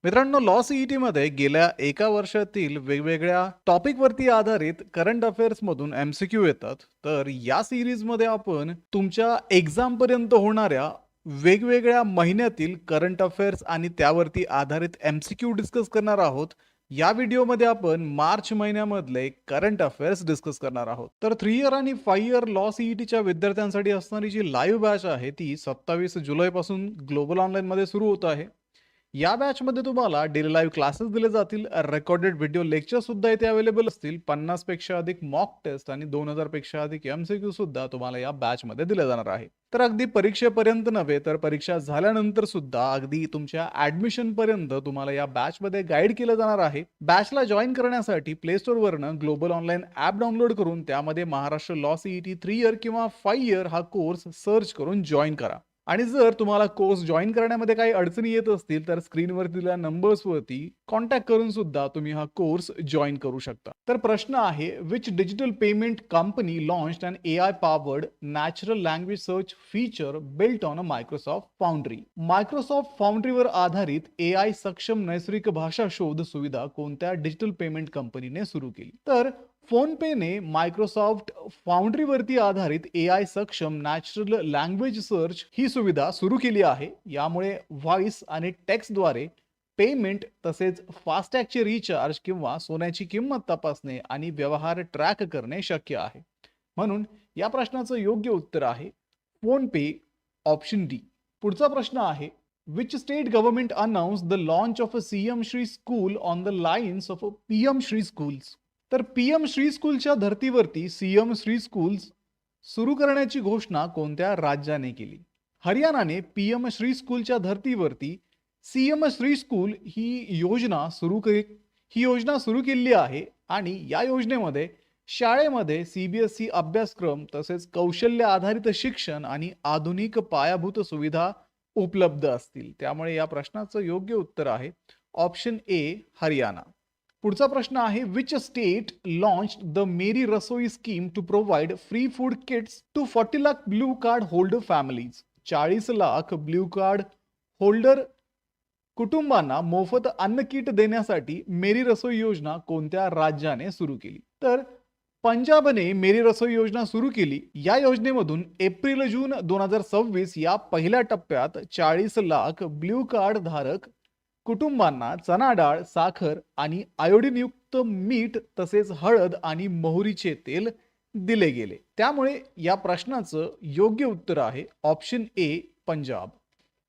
मित्रांनो, law CET मध्ये गेल्या एका वर्षातील वेगवेगळ्या टॉपिकवरती आधारित करंट अफेअर्स मधून एमसीक्यू येतात. तर या सिरीज मध्ये आपण तुमच्या एक्झाम पर्यंत होणाऱ्या वेगवेगळ्या महिन्यातील करंट अफेअर्स आणि त्यावरती आधारित एमसीक्यू डिस्कस करणार आहोत. या व्हिडिओमध्ये आपण मार्च महिन्यामधले करंट अफेअर्स डिस्कस करणार आहोत. तर 3 इयर आणि 5 इयर लॉ सीईटीच्या विद्यार्थ्यांसाठी असणारी जी लाईव्ह बॅच आहे ती 27 जुलै पासून ग्लोबल ऑनलाईन मध्ये सुरू होत आहे. या बॅचमध्ये तुम्हाला डेली लाईव्ह क्लासेस दिले जातील, रेकॉर्डेड व्हिडिओ लेक्चर सुद्धा इथे अवेलेबल असतील. 50 पेक्षा अधिक मॉक टेस्ट आणि 2000 पेक्षा अधिक एमसीक्यू सुद्धा तुम्हाला या बॅचमध्ये दिले जाणार आहे. तर अगदी परीक्षेपर्यंत नव्हे तर परीक्षा झाल्यानंतर सुद्धा अगदी तुमच्या ऍडमिशन पर्यंत तुम्हाला या बॅचमध्ये गाईड केलं जाणार आहे. बॅचला जॉईन करण्यासाठी प्ले स्टोर वरनं ग्लोबल ऑनलाईन ऍप डाउनलोड करून त्यामध्ये महाराष्ट्र लॉ सीईटी 3 इयर किंवा 5 इयर हा कोर्स सर्च करून जॉईन करा. आणि जर तुम्हाला कोर्स जॉईन करण्यामध्ये काही अडचणी येत असतील तर स्क्रीनवर दिलेल्या नंबर्सवरती कॉन्टॅक्ट करून सुद्धा तुम्ही हा कोर्स जॉईन करू शकता. तर प्रश्न आहे, which digital payment company launched an AI powered natural language search feature built on a Microsoft foundry. Microsoft फाउंड्रीवर आधारित AI सक्षम नैसर्गिक भाषा शोध सुविधा कोणत्या डिजिटल पेमेंट कंपनीने सुरू केली? तर फोनपेने मायक्रोसॉफ्ट फाउंड्रीवरती आधारित AI सक्षम नॅचरल लँग्वेज सर्च ही सुविधा सुरू केली आहे. यामुळे व्हॉइस आणि टेक्स्टद्वारे पेमेंट तसेच फास्टॅगचे रिचार्ज किंवा सोन्याची किंमत तपासणे आणि व्यवहार ट्रॅक करणे शक्य आहे. म्हणून या प्रश्नाचं योग्य उत्तर आहे फोन पे, ऑप्शन डी. पुढचा प्रश्न आहे, which state government announce the launch of a CM Shri school on the lines of PM Shri schools. तर पीएम श्री स्कूलच्या धर्तीवरती सीएम श्री स्कूल्स सुरू करण्याची घोषणा कोणत्या राज्याने केली? हरियाणाने पीएम श्री स्कूलच्या धर्तीवरती सीएम श्री स्कूल ही योजना सुरू केली आहे आणि या योजनेमध्ये शाळेमध्ये सीबीएसई अभ्यासक्रम तसेच कौशल्य आधारित शिक्षण आणि आधुनिक पायाभूत सुविधा उपलब्ध असतील. त्यामुळे या प्रश्नाचं योग्य उत्तर आहे ऑप्शन ए, हरियाणा. पुढचा प्रश्न आहे, which state launch the Meri Rasoi scheme to provide free food kits to 40 lakh blue card holder families. 40 lakh blue card holder कुटुंबांना मोफत अन्न किट देण्यासाठी मेरी रसोई योजना कोणत्या राज्याने सुरू केली? तर पंजाबने मेरी रसोई योजना सुरू केली. या योजनेमधून एप्रिल-जून 2026 या पहिल्या टप्प्यात 40 लाख ब्ल्यू कार्ड धारक कुटुंबांना चणा डाळ, साखर आणि आयोडीनयुक्त मीठ तसेच हळद आणि मोहरीचे तेल दिले गेले. त्यामुळे या प्रश्नाचं योग्य उत्तर आहे ऑप्शन ए, पंजाब.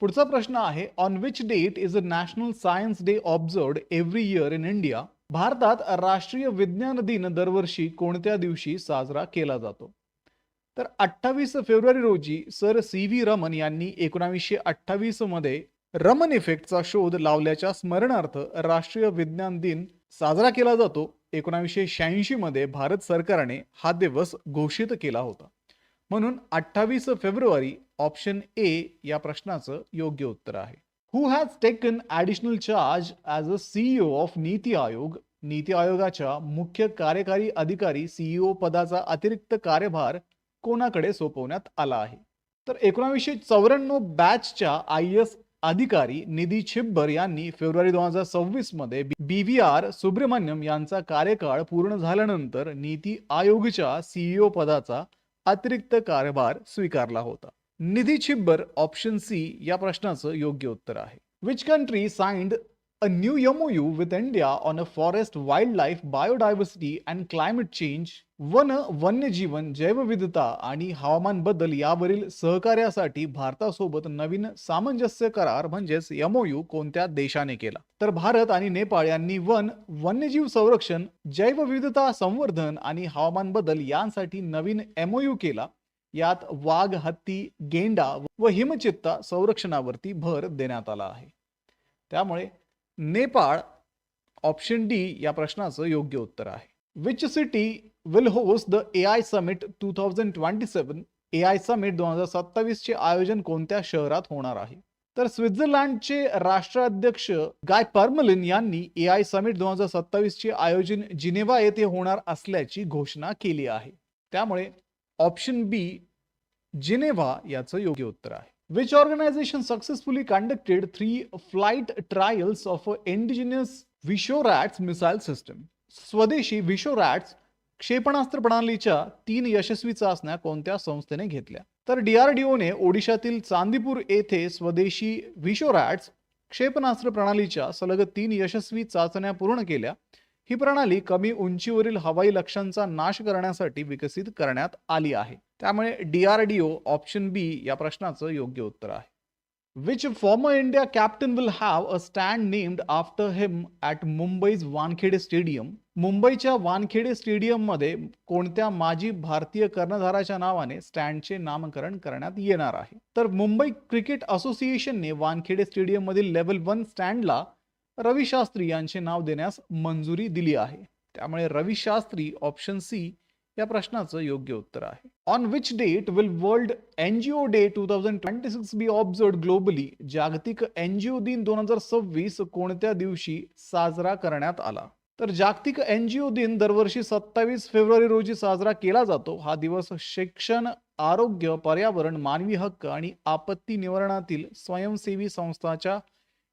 पुढचा प्रश्न आहे, on which date is a national science day observed every year in India. भारतात राष्ट्रीय विज्ञान दिन दरवर्षी कोणत्या दिवशी साजरा केला जातो? तर 28 फेब्रुवारी रोजी सर CV रमन यांनी 1928 मध्ये रमन इफेक्टचा शोध लावल्याच्या स्मरणार्थ राष्ट्रीय विज्ञान दिन साजरा केला जातो. 1986 मध्ये भारत सरकारने हा दिवस घोषित केला होता. म्हणून 28 फेब्रुवारी ऑप्शन ए या प्रश्नाचं योग्य उत्तर आहे. Who has taken additional charge as a CEO of NITI Aayog. नीती आयोगाच्या मुख्य कार्यकारी अधिकारी CEO पदाचा अतिरिक्त कार्यभार कोणाकडे सोपवण्यात आला आहे? तर 1994 बॅचच्या IAS अधिकारी निधी छिब्बर यांनी फेब्रुवारी 2026 मध्ये BVR सुब्रमण्यम यांचा कार्यकाळ पूर्ण झाल्यानंतर नीती आयोगच्या CEO पदाचा अतिरिक्त कार्यभार स्वीकारला होता. निधी छिब्बर, ऑप्शन सी या प्रश्नाचं योग्य उत्तर आहे. Which country signed a new MOU with India on a forest, wild life, biodiversity and climate change. One, वन्यजीवन, जैवविविधता आणि हवामान बदल यावरील सहकार्यासाठी भारतासोबत नवीन सामंजस्य करार म्हणजेच MOU कोणत्या देशाने केला? तर भारत आणि नेपाळ यांनी वन, वन्यजीव संरक्षण, जैवविविधता संवर्धन आणि हवामान बदल यांसाठी नवीन MOU केला. यात वाघ, हत्ती, गेंडा व हिमचित्ता संरक्षणावरती भर देण्यात आला आहे. त्यामुळे नेपाळ, ऑप्शन डी या प्रश्नाचं योग्य उत्तर आहे. Which city will host the AI summit 2027. AI summit 2027 चे आयोजन कोणत्या शहरात होणार आहे? तर स्वित्झर्लंडचे राष्ट्राध्यक्ष गाय पर्मलिन यांनी AI समिट 2027 चे आयोजन जिनेव्हा येथे होणार असल्याची घोषणा केली आहे. त्यामुळे ऑप्शन बी, जिनेव्हा याचं योग्य उत्तर आहे. Which organization successfully conducted 3 flight trials of a indigenous Vishorats missile system? स्वदेशी विशोरॅट्स क्षेपणास्त्र प्रणालीच्या 3 यशस्वी चाचण्या कोणत्या संस्थेने घेतल्या? तर DRDOने ओडिशातील चांदीपूर येथे स्वदेशी विशोरॅट्स क्षेपणास्त्र प्रणालीच्या सलग 3 यशस्वी चाचण्या पूर्ण केल्या. ही प्रणाली कमी उंचीवरील हवाई लक्ष्यांचा नाश करण्यासाठी विकसित करण्यात आली आहे. त्यामुळे DRDO ऑप्शन बी या प्रश्नाचं योग्य उत्तर आहे. Which former India captain will have a stand named after him at Mumbai's Wankhede stadium? मुंबईच्या वानखेडे स्टेडियम मध्ये कोणत्या माजी भारतीय कर्णधाराच्या नावाने स्टँडचे नामकरण करण्यात येणार आहे? तर मुंबई क्रिकेट असोसिएशनने वानखेडे स्टेडियम मधील लेव्हल 1 स्टँडला रवी शास्त्री यांचे नाव देण्यास मंजुरी दिली आहे. त्यामुळे रवी शास्त्री ऑप्शन सी या प्रश्नाचं योग्य उत्तर आहे. On which date will world NGO day 2026 be observed globally? जागतिक एनजीओ दिन 2026 कोणत्या दिवशी साजरा करण्यात आला? तर जागतिक एनजीओ दिन दरवर्षी 27 फेब्रुवारी रोजी साजरा केला जातो. हा दिवस शिक्षण, आरोग्य, पर्यावरण, मानवी हक्क आणि आपत्ती निवारणातील स्वयंसेवी संस्थांच्या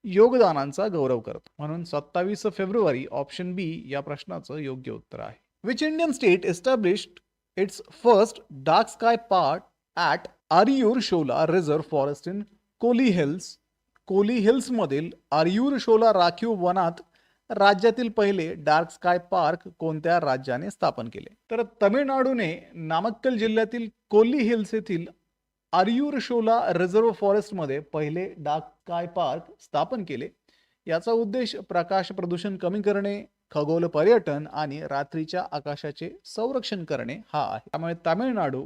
योगदानांचा गौरव करतो. म्हणून 27 फेब्रुवारी ऑप्शन बी या प्रश्नाचं योग्य उत्तर आहे. Which Indian state established its first dark sky park at Ariyur Shola Reserve Forest in Kolli hills? Kolli hills मधील आरियूर शोला राखीव वनात राज्यातील पहिले डार्क स्काय पार्क कोणत्या राज्याने स्थापन केले? तर तमिळनाडूने नामक्कल जिल्ह्यातील कोली हिल्स येथील आरियूर शोला रिझर्व्ह फॉरेस्ट मध्ये पहिले डार्क स्काय पार्क स्थापन केले. याचा उद्देश प्रकाश प्रदूषण कमी करणे, खगोल पर्यटन आणि रात्रीच्या आकाशाचे संरक्षण करणे हा आहे. त्यामुळे तामिळनाडू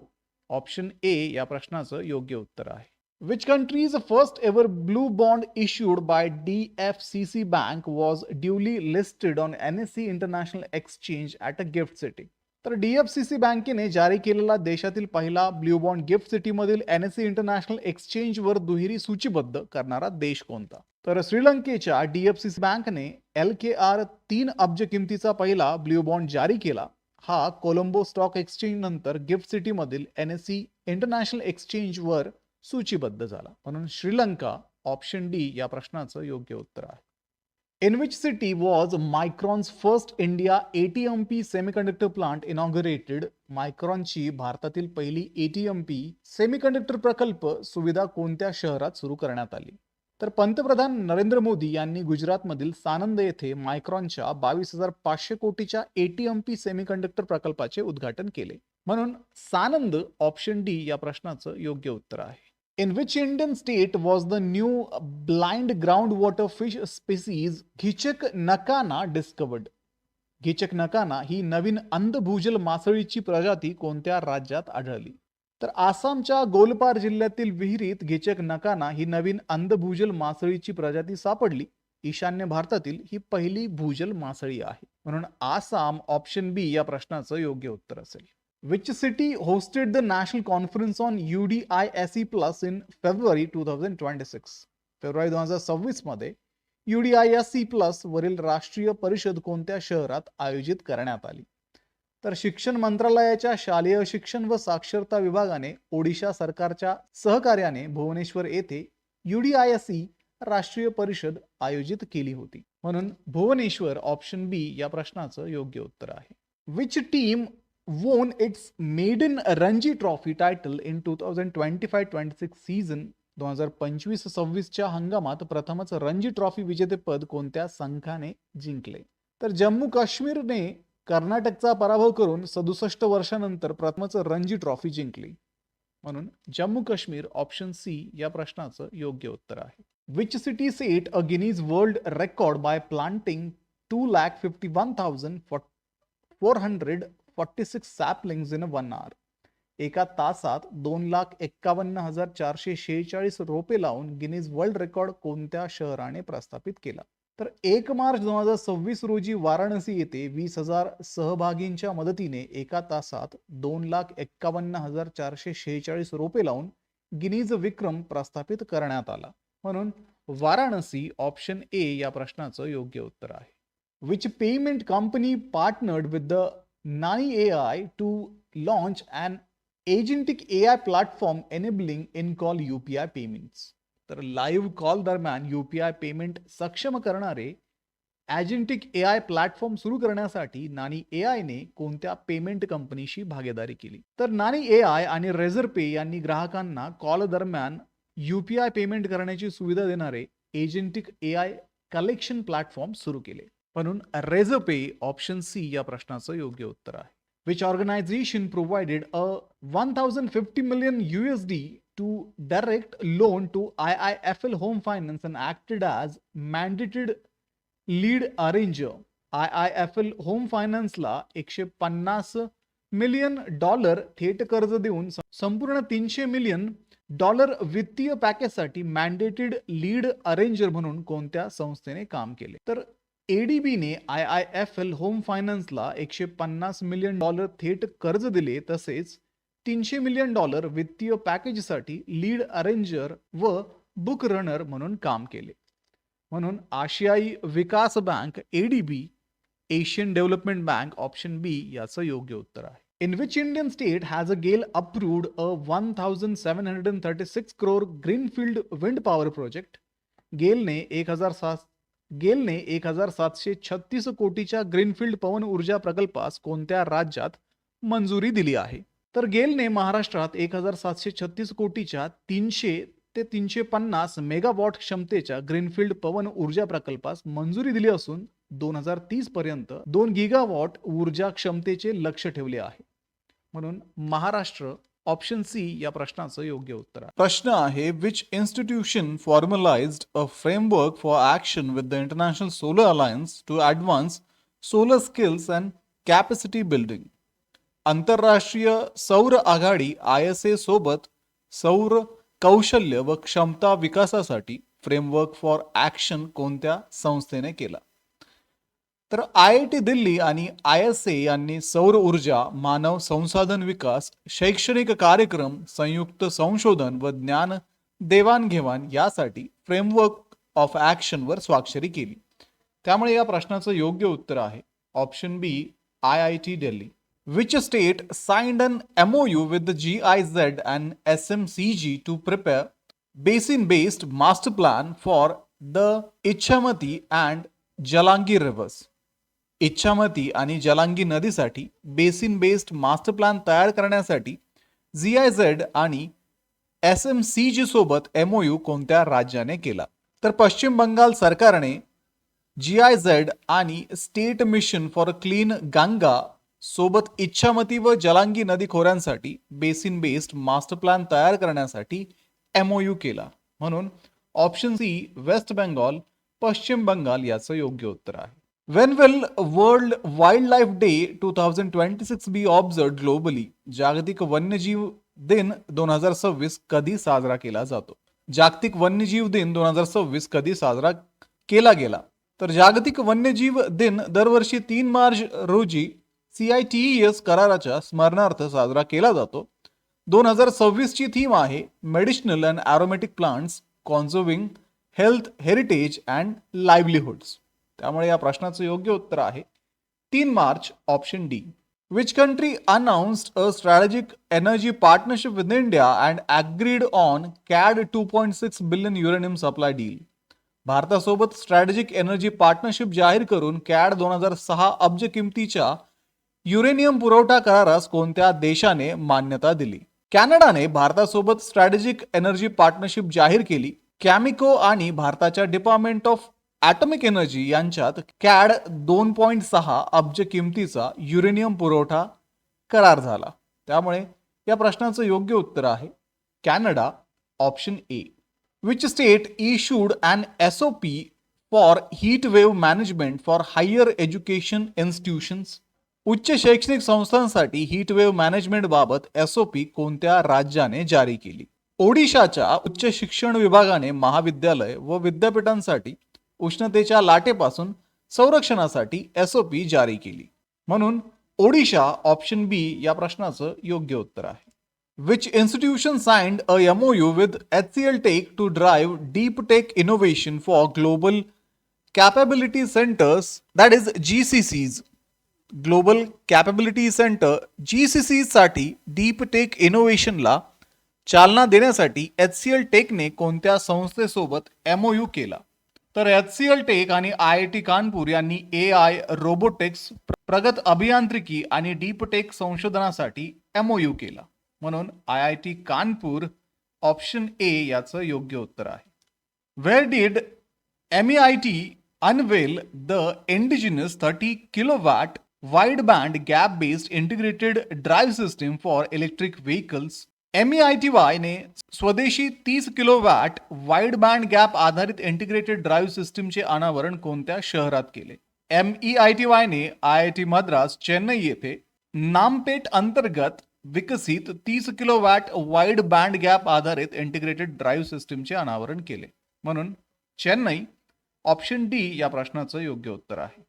ऑप्शन ए या प्रश्नाचं योग्य उत्तर आहे. Which country's first ever blue bond issued by DFCC Bank was duly listed on NSE International Exchange at a gift city? तर DFCC बँकेने जारी केलेला देशातील पहिला ब्ल्यू बॉन्ड गिफ्ट सिटी मधील NSE इंटरनॅशनल एक्सचेंज वर दुहेरी सूचीबद्ध करणारा देश कोणता? तर श्रीलंकेच्या DFCC बँकने LKR 3 अब्ज किमतीचा पहिला ब्ल्यू बॉन्ड जारी केला. हा कोलंबो स्टॉक एक्सचेंज नंतर गिफ्ट सिटी मधील NSE इंटरनॅशनल एक्सचेंज वर सूचीबद्ध झाला. म्हणून श्रीलंका ऑप्शन डी या प्रश्नाचं योग्य उत्तर आहे. In which city was Micron's first India ATMP semiconductor plant inaugurated? मायक्रॉनची भारतातील पहिली ATMP सेमीकंडक्टर प्रकल्प सुविधा कोणत्या शहरात सुरू करण्यात आली? तर पंतप्रधान नरेंद्र मोदी यांनी गुजरातमधील सानंद येथे मायक्रॉनच्या 22,500 कोटीच्या ATMP सेमीकंडक्टर प्रकल्पाचे उद्घाटन केले. म्हणून सानंद ऑप्शन डी या प्रश्नाचं योग्य उत्तर आहे. In which Indian state was the new blind groundwater fish species घिचक नकाना discovered? घिचक नकाना ही नवीन अंध भूजल मासळीची प्रजाती कोणत्या राज्यात आढळली? तर आसामच्या गोलपार जिल्ह्यातील विहिरीत घिचक नकाना ही नवीन अंध भूजल मासळीची प्रजाती सापडली. ईशान्य भारतातील ही पहिली भूजल मासळी आहे. म्हणून आसाम ऑप्शन बी या प्रश्नाचं योग्य उत्तर असेल. Which city hosted the national conference on UDISE Plus in February 2026? February 2026 मध्ये UDISE Plus वरील राष्ट्रीय परिषद कोणत्या शहरात आयोजित करण्यात आली? तर शिक्षण मंत्रालयाच्या शालेय शिक्षण व साक्षरता विभागाने ओडिशा सरकारच्या सहकार्याने भुवनेश्वर येथे UDISE राष्ट्रीय परिषद आयोजित केली होती. म्हणून भुवनेश्वर ऑप्शन बी या प्रश्नाचं योग्य उत्तर आहे. Which team won its maiden Ranji Trophy title in 2025-26 season? 2025-26 च्या हंगामात प्रथमच रणजी ट्रॉफी विजेतेपद कोणत्या संघाने जिंकले? तर जम्मू काश्मीरने कर्नाटकचा पराभव करून 67 वर्षानंतर प्रथमच रणजी ट्रॉफी जिंकली. म्हणून जम्मू काश्मीर ऑप्शन सी या प्रश्नाचं योग्य उत्तर आहे. Which city set a Guinness World Record by planting 2,51,446 saplings in 1 hour? एका तासात 2,51,446 रोपे लावून गिनीज वर्ल्ड रेकॉर्ड कोणत्या शहराने प्रस्थापित केला? तर 1 मार्च 2026 रोजी वाराणसी येथे 20,000 सहभागींच्या मदतीने एका तासात 2,51,446 रोपे लावून गिनीज विक्रम प्रस्थापित करण्यात आला. म्हणून वाराणसी ऑप्शन ए या प्रश्नाचं योग्य उत्तर आहे. Which payment company partnered with the Nani AI to launch an agentic AI platform enabling in call UPI payments. तर लाईव्ह कॉल दरम्यान UPI पेमेंट सक्षम करणारे एजेंटिक AI प्लॅटफॉर्म सुरू करण्यासाठी नानी AIने कोणत्या पेमेंट कंपनीशी भागीदारी केली? तर नानी AI आणि रेझर पे यांनी ग्राहकांना कॉल दरम्यान UPI पेमेंट करण्याची सुविधा देणारे एजेंटिक AI कलेक्शन प्लॅटफॉर्म सुरू केले. म्हणून रेझर पे ऑप्शन सी या प्रश्नाचं योग्य उत्तर आहे. Which organization provided a 1,050 million USD to direct loan to IIFL Home Finance and acted as mandated lead arranger. IIFL home फायनान्सला $150 मिलियन थेट कर्ज देऊन संपूर्ण $300 मिलियन वित्तीय पॅकेजसाठी मॅन्डेटेड लीड अरेंजर म्हणून कोणत्या संस्थेने काम केले? तर ADBने IIFL होम फायनान्सला $150 मिलियन थेट कर्ज दिले, तसेच $300 मिलियन वित्तीय पॅकेजसाठी लीड अरेंजर व बुक रनर म्हणून काम केले. म्हणून आशियाई विकास bank ADB, Asian development bank option B याचं योग्य उत्तर आहे. In which Indian state has a GAIL approved a 1,736 crore greenfield wind power project? गेलने 1,736 कोटीच्या ग्रीनफील्ड पवन ऊर्जा प्रकल्पास कोणत्या राज्यात मंजुरी दिली आहे? तर गेलने महाराष्ट्रात 1,736 कोटीच्या 300 ते 350 मेगावॉट क्षमतेच्या ग्रीनफील्ड पवन ऊर्जा प्रकल्पास मंजुरी दिली असून 2030 पर्यंत 2 गिगावॉट ऊर्जा क्षमतेचे लक्ष्य ठेवले आहे. म्हणून महाराष्ट्र ऑप्शन सी या प्रश्नाचं योग्य उत्तर आहे. प्रश्न आहे, which institution formalized a framework for action with the international solar alliance to advance solar skills and capacity building? आंतरराष्ट्रीय सौर आघाडी ISA सोबत सौर कौशल्य व क्षमता विकासासाठी फ्रेमवर्क फॉर ॲक्शन कोणत्या संस्थेने केला? तर IIT दिल्ली आणि ISA यांनी सौर ऊर्जा, मानव संसाधन विकास, शैक्षणिक कार्यक्रम, संयुक्त संशोधन व ज्ञान देवाणघेवाण यासाठी फ्रेमवर्क ऑफ ॲक्शनवर स्वाक्षरी केली. त्यामुळे या प्रश्नाचं योग्य उत्तर आहे option B, IIT Delhi. Which state signed an MOU with the GIZ and SMCG to prepare basin-based master plan for the Ichamati and Jalangi rivers? Ichamati आणि Jalangi नदीसाठी basin based master plan तयार करण्यासाठी GIZ आणि SMCG सोबत MOU कोणत्या राज्याने केला? तर पश्चिम बंगाल सरकारने GIZ आणि state mission for clean Ganga सोबत इच्छामती व जलांगी नदी खोऱ्यांसाठी बेसिन बेस्ड मास्टर प्लॅन तयार करण्यासाठी MOU केला. म्हणून ऑप्शन सी वेस्ट बेंगॉल, पश्चिम बंगाल याचं योग्य उत्तर आहे. When will World Wildlife Day 2026 be observed globally? जागतिक वन्यजीव दिन 2026 कधी साजरा केला जातो? जागतिक वन्यजीव दिन 2026 कधी साजरा केला गेला? तर जागतिक वन्यजीव दिन दरवर्षी 3 मार्च रोजी CITES कराराच्या स्मरणार्थ साजरा केला जातो. 2026 ची थीम आहे medicinal and aromatic plants conserving health heritage and livelihoods. त्यामुळे या प्रश्नाचं योग्य उत्तर आहे 3 March option D. Which country announced a strategic energy partnership with India and agreed on CAD 2.6 billion uranium supply deal? भारतासोबत स्ट्रॅटेजिक एनर्जी पार्टनरशिप जाहीर करून CAD 2006 अब्ज किमतीच्या युरेनियम पुरवठा करारास कोणत्या देशाने मान्यता दिली? कॅनडाने भारतासोबत स्ट्रॅटेजिक एनर्जी पार्टनरशिप जाहीर केली. कॅमिको आणि भारताच्या डिपार्टमेंट ऑफ ॲटॉमिक एनर्जी यांच्यात CAD 2.6 अब्ज किमतीचा युरेनियम पुरवठा करार झाला. त्यामुळे या प्रश्नाचं योग्य उत्तर आहे Canada option A. Which state issued an SOP for heat wave management for higher education institutions? उच्च शैक्षणिक संस्थांसाठी हीट वेव्ह मॅनेजमेंट बाबत SOP कोणत्या राज्याने जारी केली? ओडिशाच्या उच्च शिक्षण विभागाने महाविद्यालय व विद्यापीठांसाठी उष्णतेच्या लाटेपासून संरक्षणासाठी SOP जारी केली. म्हणून ओडिशा ऑप्शन बी या प्रश्नाचं योग्य उत्तर आहे. Which institution signed a MOU with HCL tech to drive deep tech innovation for global capability centers that is GCCs? Global capability center GCC साठी डीप टेक इनोव्हेशनला चालना देण्यासाठी HCL टेकने कोणत्या संस्थेसोबत MOU केला? तर HCL टेक आणि IIT कानपूर यांनी AI, रोबोटिक्स, प्रगत अभियांत्रिकी आणि डीप टेक संशोधनासाठी MOU केला. म्हणून IIT कानपूर ऑप्शन ए याचं योग्य उत्तर आहे. Where did MEIT unveil the indigenous 30 kilowatt wideband gap-based integrated drive system for electric vehicles? MEITY ने स्वदेशी 30 किलोवॅट वाईड बँड गॅप आधारित इंटिग्रेटेड ड्राईव्ह सिस्टीमचे अनावरण कोणत्या शहरात केले? MEITY ने IIT मद्रास चेन्नई येथे नामपेट अंतर्गत विकसित 30 किलोवॅट वाईड बँड गॅप आधारित इंटिग्रेटेड ड्राईव्ह सिस्टीमचे अनावरण केले. म्हणून चेन्नई ऑप्शन डी या प्रश्नाचं योग्य उत्तर आहे.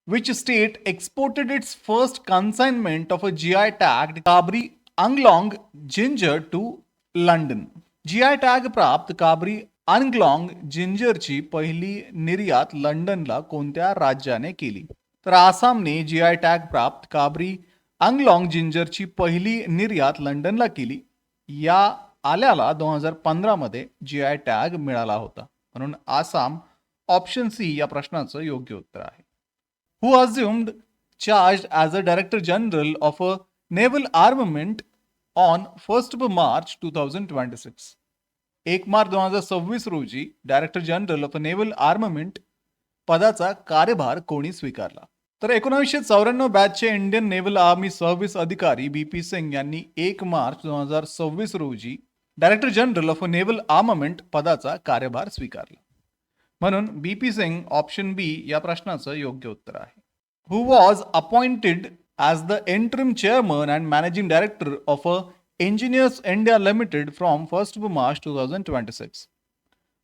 Which state exported its first consignment of a GI tagged Cabri Anglong ginger to London? GI tag प्राप्त काबरी अनग्लॉंग जिंजरची पहिली निर्यात लंडनला कोणत्या राज्याने केली? तर आसामने GI टॅग प्राप्त काबरी अनग्लॉंग जिंजरची पहिली निर्यात लंडनला केली. या आल्याला 2015 मध्ये GI टॅग मिळाला होता. म्हणून आसाम ऑप्शन सी या प्रश्नाचं योग्य उत्तर आहे. Who assumed charge as a Director General of a Naval Armament on 1st of March 2026? 1 March 2026 रोजी डायरेक्टर जनरल ऑफ नेव्हल आर्ममेंट पदाचा कार्यभार कोणी स्वीकारला? तर 1994 बॅचचे इंडियन नेव्हल आर्मी सर्व्हिस अधिकारी BP सिंग यांनी 1 मार्च 2026 रोजी डायरेक्टर जनरल ऑफ नेव्हल आर्ममेंट पदाचा कार्यभार स्वीकारला. म्हणून BP सिंग ऑप्शन बी या प्रश्नाचं योग्य उत्तर आहे. Who was appointed as the interim chairman and managing director of Engineers India Limited from 1st of March 2026?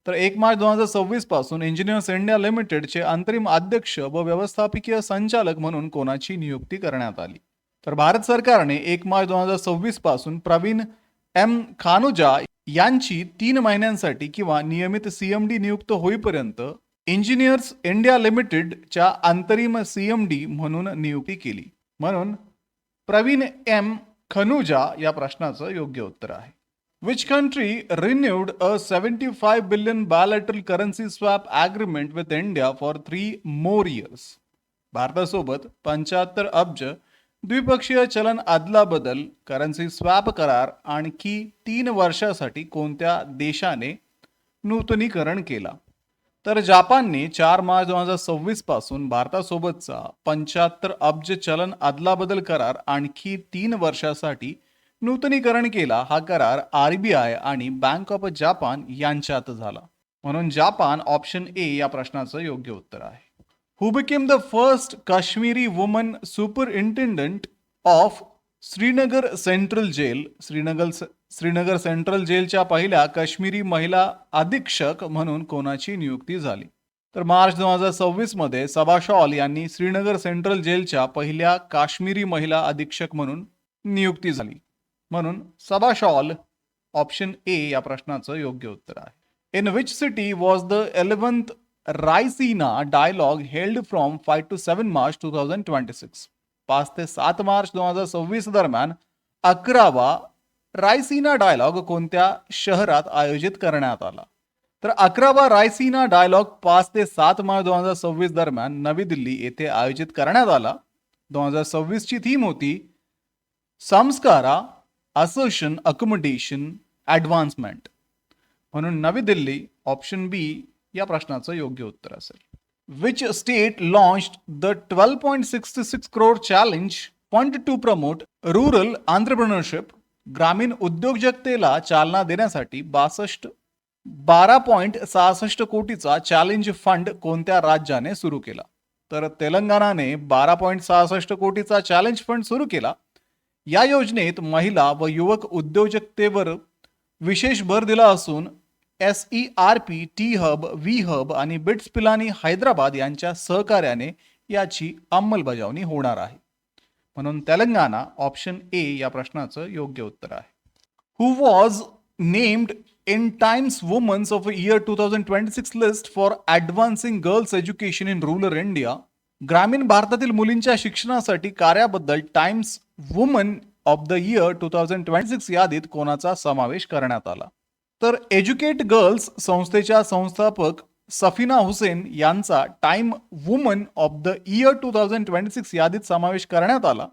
तर 1 मार्च 2026 पासून इंजिनियर्स इंडिया लिमिटेडचे अंतरिम अध्यक्ष व व्यवस्थापकीय संचालक म्हणून कोणाची नियुक्ती करण्यात आली? तर भारत सरकारने 1 मार्च 2026 पासून प्रवीण M खानुजा यांची 3 महिन्यांसाठी किंवा नियमित CMD नियुक्त होईपर्यंत इंजिनियर्स इंडिया लिमिटेडच्या अंतरिम CMD म्हणून नियुक्ती केली. म्हणून प्रवीण M खनुजा या प्रश्नाचं योग्य उत्तर आहे. Which country renewed a 75 billion bilateral currency swap agreement with India for 3 more years? भारतासोबत 75 अब्ज द्विपक्षीय चलन अदलाबदल करन्सी स्वॅप करार आणखी 3 वर्षासाठी कोणत्या देशाने नूतनीकरण केला? तर जपानने 4 मार्च 2026 पासून भारतासोबतचा 75 अब्ज चलन अदलाबदल करार आणखी 3 वर्षासाठी नूतनीकरण केला. हा करार RBI आणि बँक ऑफ जपान यांच्यात झाला. म्हणून जपान ऑप्शन ए या प्रश्नाचं योग्य उत्तर आहे. Who became the first Kashmiri woman superintendent of Srinagar central jail? Srinagar central जेलच्या पहिल्या काश्मीरी महिला अधीक्षक म्हणून कोणाची नियुक्ती झाली? तर मार्च 2026 मध्ये सबा शॉल यांनी श्रीनगर सेंट्रल जेलच्या पहिल्या काश्मीरी महिला अधीक्षक म्हणून नियुक्ती झाली. म्हणून सबा शॉल ऑप्शन ए या प्रश्नाचं योग्य उत्तर आहे. In which city was the 11th Raisina dialogue held from 5 to 7 March 2026? 5 ते 7 मार्च 2026 दरम्यान 11वा रायसीना डायलॉग कोणत्या शहरात आयोजित करण्यात आला? तर 11वा रायसीना डायलॉग 5 ते 7 मार्च 2026 दरम्यान नवी दिल्ली येथे आयोजित करण्यात आला. 2026 ची थीम होती संस्कारा, असोशन, अकोमोडेशन, ॲडव्हान्समेंट. म्हणून नवी दिल्ली ऑप्शन बी या प्रश्नाचं योग्य उत्तर असेल. Which state launched the 12.66 crore challenge fund to promote rural entrepreneurship? ग्रामीण उद्योजकतेला चालना देण्यासाठी 12.66 कोटीचा चॅलेंज फंड कोणत्या राज्याने सुरू केला? तर तेलंगणाने 12.66 कोटीचा चॅलेंज फंड सुरू केला. या योजनेत महिला व युवक उद्योजकतेवर विशेष भर दिला असून SERP, T-Hub, V-Hub आणि बिट्स पिलानी हैदराबाद यांच्या सहकार्याने याची अंमलबजावणी होणार आहे. म्हणून तेलंगणा ऑप्शन ए या प्रश्नाचं योग्य उत्तर आहे. Who was named in Times women's of year 2026 list for advancing girls education in rural India? ग्रामीण भारतातील मुलींच्या शिक्षणासाठी कार्याबद्दल Times woman of the year 2026 यादीत कोणाचा समावेश करण्यात आला? तर एज्युकेट गर्ल्स संस्थेच्या संस्थापक सफिना हुसेन यांचा time woman of the year 2026 यादीत समावेश करण्यात आला.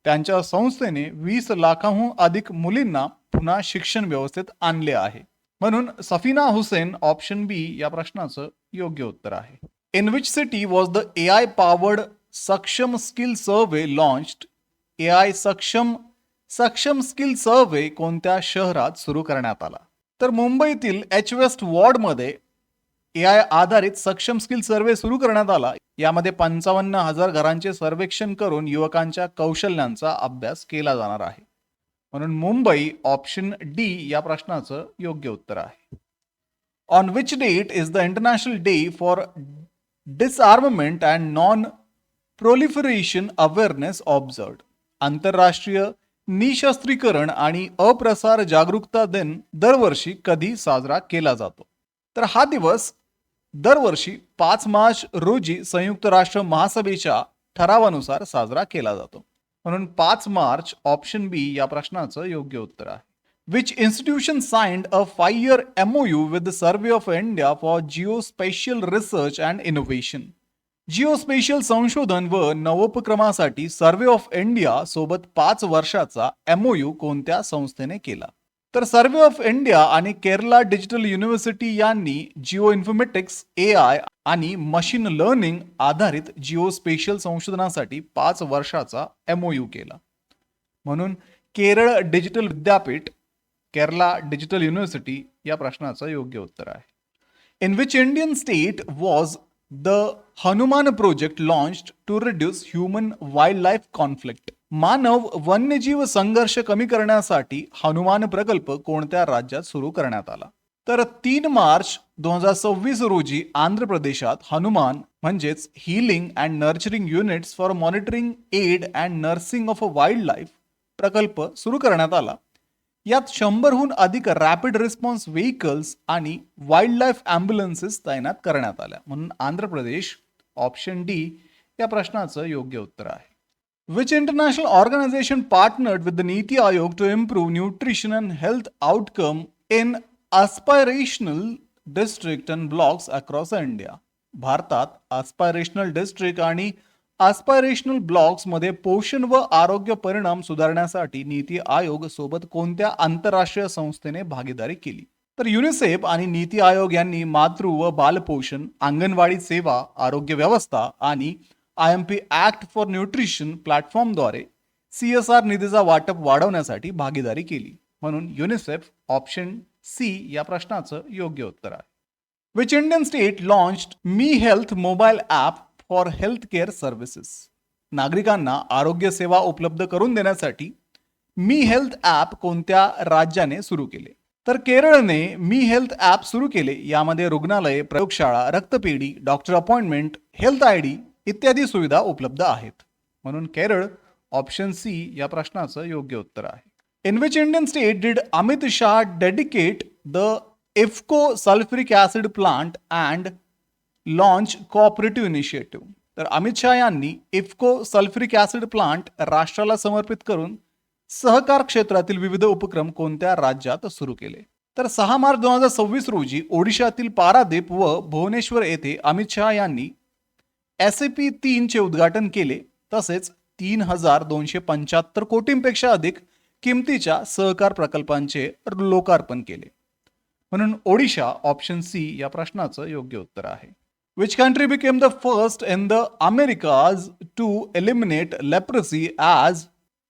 त्यांच्या संस्थेने 20 लाखांहून अधिक मुलींना पुन्हा शिक्षण व्यवस्थेत आणले आहे. म्हणून सफिना हुसेन ऑप्शन बी या प्रश्नाचं योग्य उत्तर आहे. In which city was the AI powered सक्षम स्किल सर्वे लॉन्च्ड? AI सक्षम स्किल सर्वे कोणत्या शहरात सुरू करण्यात आला? तर मुंबईतील एच वेस्ट वॉर्डमध्ये AI आधारित सक्षम स्किल सर्वे सुरू करण्यात आला. यामध्ये 55,000 घरांचे सर्वेक्षण करून युवकांच्या कौशल्यांचा अभ्यास केला जाणार आहे. म्हणून मुंबई ऑप्शन डी या प्रश्नाचं योग्य उत्तर आहे. On which date is the international day for disarmament and non proliferation awareness observed? आंतरराष्ट्रीय निशस्त्रीकरण आणि अप्रसार जागरूकता दिन दरवर्षी कधी साजरा केला जातो? तर हा दिवस दरवर्षी 5 मार्च रोजी संयुक्त राष्ट्र महासभेच्या ठरावानुसार साजरा केला जातो. म्हणून 5 मार्च ऑप्शन बी या प्रश्नाचं योग्य उत्तर आहे. Which institution signed a 5-year MOU with the survey of India for geospatial research and innovation? Geospatial संशोधन व नवोपक्रमासाठी सर्वे ऑफ इंडिया सोबत 5 वर्षाचा MOU कोणत्या संस्थेने केला? तर सर्वे ऑफ इंडिया आणि केरला डिजिटल युनिव्हर्सिटी यांनी जिओ इन्फॉर्मेटिक्स, AI आणि मशीन लर्निंग आधारित जिओस्पेशियल संशोधनासाठी 5 वर्षाचा MOU केला. म्हणून केरळ डिजिटल विद्यापीठ, केरला डिजिटल युनिव्हर्सिटी या प्रश्नाचं योग्य उत्तर आहे. In which Indian state was the Hanuman project launched to reduce human wildlife conflict? मानव वन्यजीव संघर्ष कमी करण्यासाठी हनुमान प्रकल्प कोणत्या राज्यात सुरू करण्यात आला? तर 3 मार्च 2026 रोजी आंध्र प्रदेशात हनुमान म्हणजेच healing and nurturing units for monitoring aid and nursing of a wild life प्रकल्प सुरू करण्यात आला. यात 100हून अधिक रॅपिड रिस्पॉन्स व्हेकल्स आणि वाईल्ड लाईफ ॲम्ब्युलन्सेस तैनात करण्यात आल्या. म्हणून आंध्र प्रदेश ऑप्शन डी या प्रश्नाचं योग्य उत्तर आहे. Which international organization partnered with the Niti Aayog to improve nutrition and health outcome in aspirational district and blocks across India? भारतात aspirational district आणि aspirational blocks मध्ये पोषण व आरोग्य परिणाम सुधारण्यासाठी नीती आयोग सोबत कोणत्या आंतरराष्ट्रीय संस्थेने भागीदारी केली? तर युनिसेफ आणि नीती आयोग यांनी मातृ व बालपोषण, अंगणवाडी सेवा, आरोग्य व्यवस्था आणि IMP ॲक्ट फॉर न्यूट्रिशन प्लॅटफॉर्मद्वारे CSR निधीचा वाटप वाढवण्यासाठी भागीदारी केली. म्हणून युनिसेफ ऑप्शन सी या प्रश्नाचं योग्य उत्तर आहे. Which Indian state launched me health mobile app for health care services? नागरिकांना आरोग्य सेवा उपलब्ध करून देण्यासाठी मी हेल्थ ॲप कोणत्या राज्याने सुरू केले? तर केरळने मी हेल्थ ॲप सुरू केले. यामध्ये रुग्णालये, प्रयोगशाळा, रक्तपेढी, डॉक्टर अपॉइंटमेंट, हेल्थ ID इत्यादी सुविधा उपलब्ध आहेत. म्हणून केरळ ऑप्शन सी या प्रश्नाचं योग्य उत्तर आहे. In which Indian state did Amit Shah dedicate the IFFCO sulphuric acid plant and launch cooperative initiative? तर अमित शाह यांनी इफ्को सल्फ्युरिक ॲसिड प्लांट राष्ट्राला समर्पित करून सहकार क्षेत्रातील विविध उपक्रम कोणत्या राज्यात सुरू केले? तर 6 मार्च 2026 रोजी ओडिशातील पारादीप व भुवनेश्वर येथे अमित शाह यांनी SAP-3 चे उद्घाटन केले. तसेच 3,275 कोटींपेक्षा अधिक किमतीच्या सहकार प्रकल्पांचे लोकार्पण केले. म्हणून ओडिशा ऑप्शन सी या प्रश्नाचं योग्य उत्तर आहे. Which country became the first in the Americas to eliminate leprosy as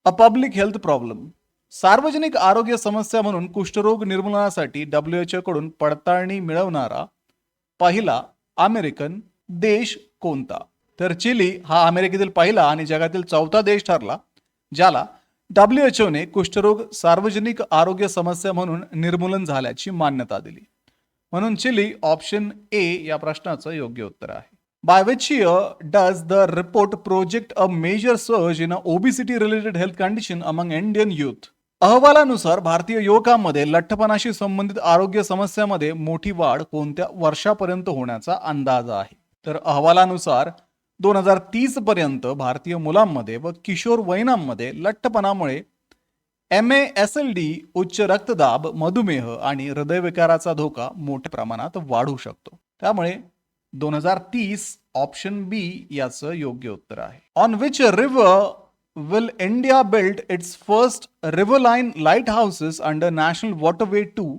a public health problem? सार्वजनिक आरोग्य समस्या म्हणून कुष्ठरोग निर्मूलनासाठी WHO कडून पडताळणी मिळवणारा पहिला अमेरिकन देश कोणता? तर चिली हा अमेरिकेतील पहिला आणि जगातील 4था देश ठरला ज्याला WHO ने कुष्ठरोग सार्वजनिक आरोग्य समस्या म्हणून निर्मूलन झाल्याची मान्यता दिली. म्हणून चिली ऑप्शन ए या प्रश्नाचं योग्य उत्तर आहे. By which year does the report project a major surge in obesity related health condition among Indian youth? अहवालानुसार भारतीय युवकांमध्ये लठ्ठपणाशी संबंधित आरोग्य समस्यामध्ये मोठी वाढ कोणत्या वर्षापर्यंत होण्याचा अंदाज आहे? तर अहवालानुसार 2030 पर्यंत भारतीय मुलांमध्ये व किशोर वयीनांमध्ये लठ्ठपणामुळे MASLD, उच्च रक्तदाब, मधुमेह आणि हृदयविकाराचा धोका मोठ्या प्रमाणात वाढू शकतो. त्यामुळे 2030 ऑप्शन बी याचं योग्य उत्तर आहे. On which river will India build its first riverline lighthouses under national waterway 2?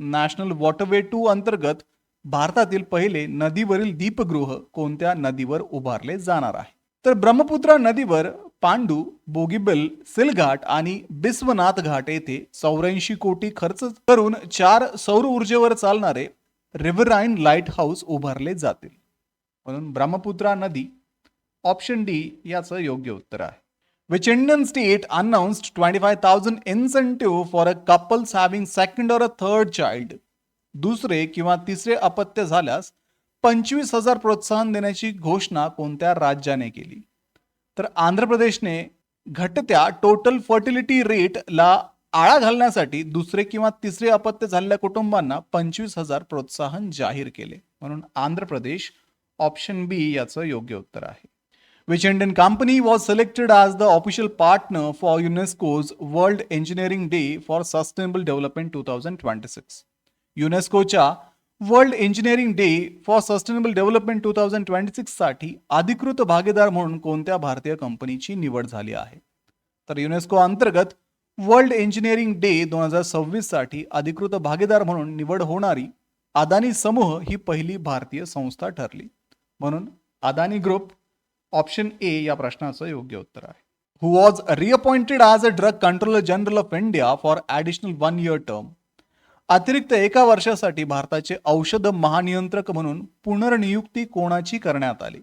National waterway 2 अंतर्गत भारतातील पहिले नदीवरील दीपगृह कोणत्या नदीवर उभारले जाणार आहे? तर ब्रह्मपुत्रा नदीवर पांडू, बोगीबिल, सिलघाट आणि बिस्वनाथ घाट येथे 84 कोटी खर्च करून 4 सौर ऊर्जेवर चालणारे रिव्हराईन लाईट हाऊस उभारले जातील. म्हणून ब्रह्मपुत्रा नदी ऑप्शन डी याचं योग्य उत्तर आहे. Which Indian state announced 25,000 incentive for a couples having second or a third child? दुसरे किंवा तिसरे अपत्य झाल्यास 25,000 प्रोत्साहन देण्याची घोषणा कोणत्या राज्याने केली? तर आंध्र प्रदेशने घटत्या टोटल फर्टिलिटी रेटला आळा घालण्यासाठी दुसरे किंवा तिसरे अपत्य झालेल्या कुटुंबांना 25,000 प्रोत्साहन जाहीर केले. म्हणून आंध्र प्रदेश ऑप्शन बी याचं योग्य उत्तर आहे. Which Indian company was selected as the official partner for UNESCO's World Engineering Day for Sustainable Development 2026? युनेस्कोच्या world engineering day for sustainable development 2026 साठी अधिकृत भागीदार म्हणून कोणत्या भारतीय कंपनीची निवड झाली आहे? तर युनेस्को अंतर्गत वर्ल्ड इंजिनिअरिंग डे 2026 साठी अधिकृत भागीदार म्हणून निवड होणारी अदानी समूह ही पहिली भारतीय संस्था ठरली. म्हणून अदानी ग्रुप ऑप्शन ए या प्रश्नाचं योग्य उत्तर आहे. Who was reappointed as a drug controller general of India for additional 1 year term? अतिरिक्त एका वर्षासाठी भारताचे औषध महानियंत्रक म्हणून पुनर्नियुक्ती कोणाची करण्यात आली?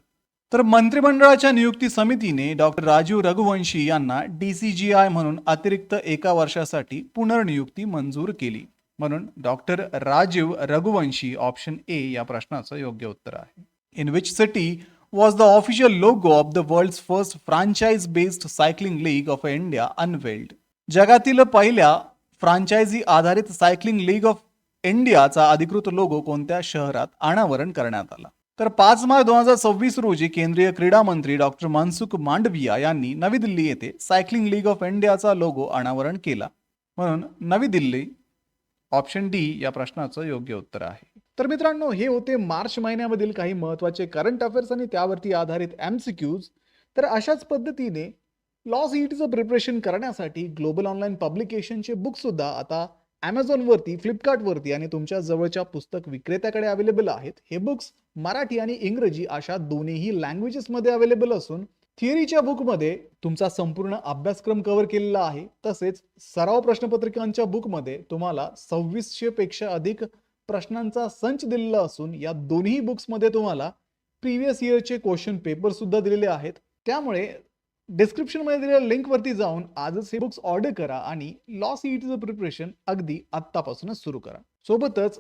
तर मंत्रिमंडळाच्या नियुक्ती समितीने डॉक्टर राजीव रघुवंशी यांना DCGI म्हणून अतिरिक्त एका वर्षासाठी पुनर्नियुक्ती मंजूर केली. म्हणून doctor Rajiv Raghuvanshi option A या प्रश्नाचं योग्य उत्तर आहे. In which city was the official logo of the world's first franchise-based cycling league of India unveiled? जगातील पहिल्या फ्रँचायझी आधारित सायकलिंग लीग ऑफ इंडियाचा अधिकृत लोगो कोणत्या शहरात अनावरण करण्यात आला? तर 5 मार्च 2026 रोजी केंद्रीय क्रीडा मंत्री डॉक्टर मनसुख मांडविया यांनी नवी दिल्ली येथे सायकलिंग लीग ऑफ इंडियाचा लोगो अनावरण केला. म्हणून नवी दिल्ली ऑप्शन डी या प्रश्नाचं योग्य उत्तर आहे. तर मित्रांनो, हे होते मार्च महिन्यामधील काही महत्त्वाचे करंट अफेअर्स आणि त्यावरती आधारित MCQs. तर अशाच पद्धतीने लॉ सीईटीचं प्रिपरेशन करण्यासाठी ग्लोबल ऑनलाईन पब्लिकेशनचे बुक सुद्धा आता Amazonवरती, फ्लिपकार्टवरती आणि तुमच्या जवळच्या पुस्तक विक्रेत्याकडे अवेलेबल आहेत. हे बुक्स मराठी आणि इंग्रजी अशा दोन्हीही लँग्वेजेसमध्ये अवेलेबल असून थिअरीच्या बुकमध्ये तुमचा संपूर्ण अभ्यासक्रम कव्हर केलेला आहे. तसेच सराव प्रश्नपत्रिकांच्या बुकमध्ये तुम्हाला 2600 पेक्षा अधिक प्रश्नांचा संच दिलेला असून या दोन्ही बुक्समध्ये तुम्हाला प्रिव्हियस इयरचे क्वेश्चन पेपर सुद्धा दिलेले आहेत. त्यामुळे डिस्क्रिप्शनमध्ये दिलेल्या लिंकवरती जाऊन आजच हे बुक्स ऑर्डर करा आणि लॉ सीईटीचं प्रिपरेशन अगदी आत्तापासूनच सुरू करा. सोबतच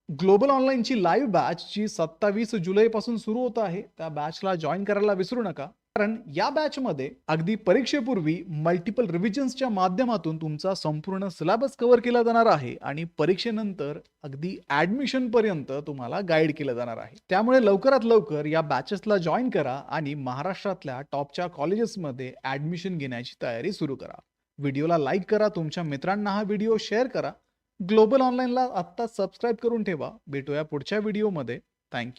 ग्लोबल ऑनलाईनची लाईव्ह बॅच जी 27 जुलैपासून सुरू होत आहे, त्या बॅचला जॉईन करायला विसरू नका. कारण या बॅचमध्ये अगदी परीक्षेपूर्वी मल्टिपल रिव्हिजन्सच्या माध्यमातून तुमचा संपूर्ण सिलेबस कव्हर केला जाणार आहे आणि परीक्षेनंतर अगदी ऍडमिशन पर्यंत तुम्हाला गाईड केलं जाणार आहे. त्यामुळे लवकरात लवकर या बॅचेसला जॉईन करा आणि महाराष्ट्रातल्या टॉपच्या कॉलेजेसमध्ये ऍडमिशन घेण्याची तयारी सुरू करा. व्हिडिओला लाईक करा, तुमच्या मित्रांना हा व्हिडिओ शेअर करा. ग्लोबल ऑनलाईनला आत्ता सबस्क्राईब करून ठेवा. भेटूया पुढच्या व्हिडिओमध्ये. थँक्यू.